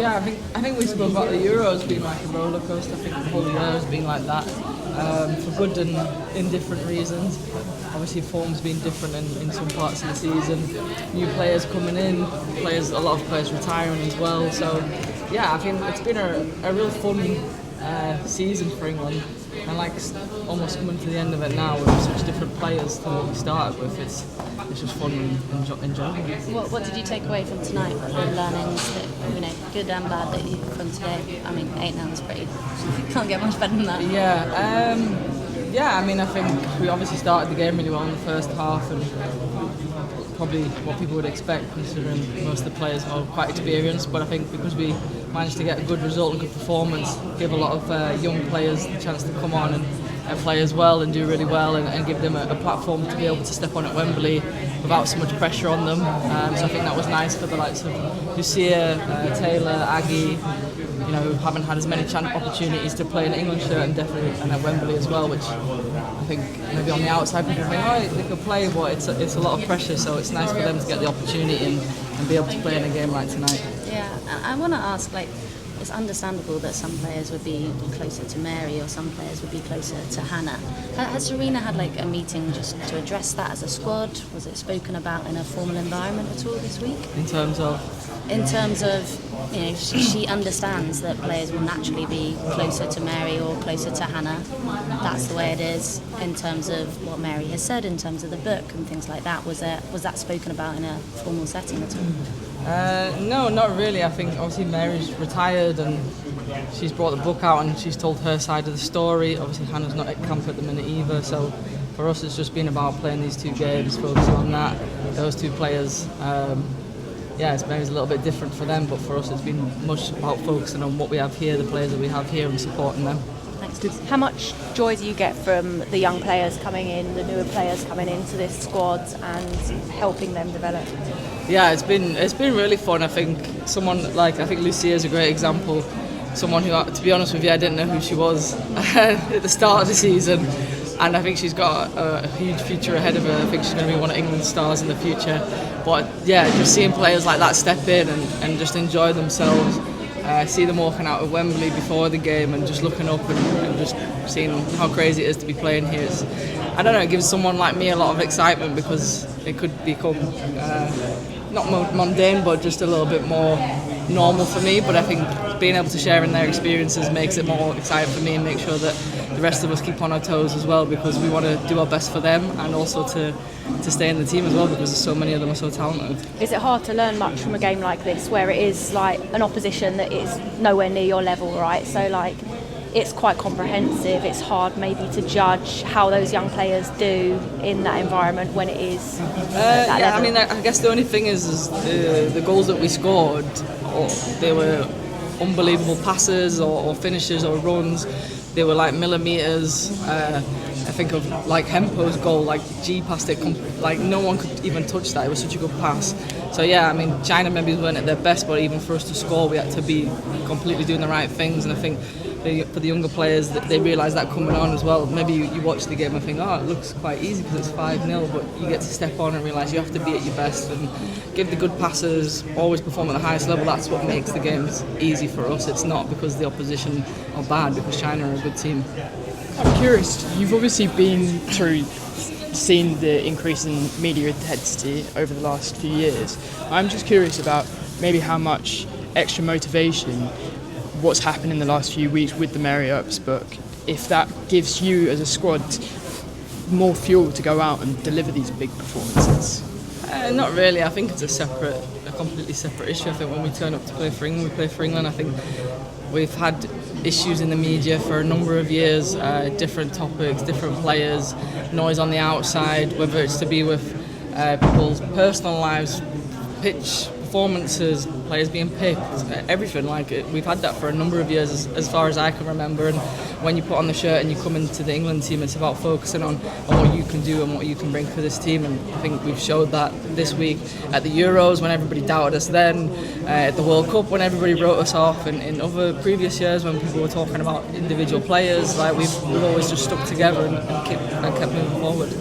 I think we spoke about the Euros being like a roller coaster. I think the whole year has been like that, for good and indifferent reasons. Obviously, form's been different in some parts of the season. New players coming in, a lot of players retiring as well. So, yeah, I think it's been a real fun season for England, and like almost coming to the end of it now with such different players to what we started with. It's just fun and enjoyable. What did you take away from tonight? The learnings that, good and bad, that you from today? I mean, 8-0 is pretty. Can't get much better than that. Yeah. I mean, I think we obviously started the game really well in the first half, and probably what people would expect, considering most of the players are quite experienced. But I think because we managed to get a good result and good performance, give a lot of young players the chance to come on and play as well and do really well, and give them a platform to be able to step on at Wembley without so much pressure on them. So I think that was nice for the likes of Lucia, Taylor, Aggie, who haven't had as many opportunities to play in an England shirt, and definitely and at Wembley as well, which I think maybe on the outside people think, oh, they could play, but it's a lot of pressure, so it's nice for them to get the opportunity and be able to play in a game like tonight. Yeah, I want to ask, it's understandable that some players would be closer to Mary or some players would be closer to Hannah. Has Serena had a meeting just to address that as a squad? Was it spoken about in a formal environment at all this week? In terms of, she understands that players will naturally be closer to Mary or closer to Hannah. That's the way it is. In terms of what Mary has said, in terms of the book and things like that, was that spoken about in a formal setting at all? No, not really. I think obviously Mary's retired and she's brought the book out and she's told her side of the story. Obviously Hannah's not at camp at the minute either, so for us it's just been about playing these two games, focusing on that, those two players. It's maybe a little bit different for them, but for us it's been much about focusing on what we have here, the players that we have here, and supporting them. How much joy do you get from the young players coming in, the newer players coming into this squad and helping them develop? Yeah, it's been really fun. I think Lucia is a great example. Someone who, to be honest with you, I didn't know who she was at the start of the season, and I think she's got a huge future ahead of her. I think she's going to be one of England's stars in the future. But yeah, just seeing players like that step in and just enjoy themselves. See them walking out of Wembley before the game and just looking up and just seeing how crazy it is to be playing here. It gives someone like me a lot of excitement, because it could become not mundane, but just a little bit more normal for me. But I think being able to share in their experiences makes it more exciting for me, and make sure that the rest of us keep on our toes as well, because we want to do our best for them and also to stay in the team as well, because there's so many of them are so talented. Is it hard to learn much from a game like this, where it is like an opposition that is nowhere near your level, right? So it's quite comprehensive. It's hard maybe to judge how those young players do in that environment when it is that level. I mean, I guess the only thing is the goals that we scored, they were unbelievable passes or finishes or runs. They were like millimetres. I think of Hempo's goal, G passed it, no one could even touch that. It was such a good pass. So yeah, I mean, China maybe weren't at their best, but even for us to score, we had to be completely doing the right things. And I think for the younger players, they realise that coming on as well. Maybe you watch the game and think, it looks quite easy because it's 5-0, but you get to step on and realise you have to be at your best and give the good passes, always perform at the highest level. That's what makes the games easy for us. It's not because the opposition are bad, because China are a good team. I'm curious, you've obviously seen the increase in media intensity over the last few years. I'm just curious about maybe how much extra motivation what's happened in the last few weeks with the Mary Earps book, if that gives you as a squad more fuel to go out and deliver these big performances. Not really. I think it's a completely separate issue. I think when we turn up to play for England, we play for England. I think we've had issues in the media for a number of years, different topics, different players, noise on the outside, whether it's to be with people's personal lives, pitch performances, players being picked, everything. We've had that for a number of years, as far as I can remember. And when you put on the shirt and you come into the England team, it's about focusing on what you can do and what you can bring for this team. And I think we've showed that this week at the Euros, when everybody doubted us then, at the World Cup when everybody wrote us off, and in other previous years when people were talking about individual players. We've always just stuck together and kept moving forward.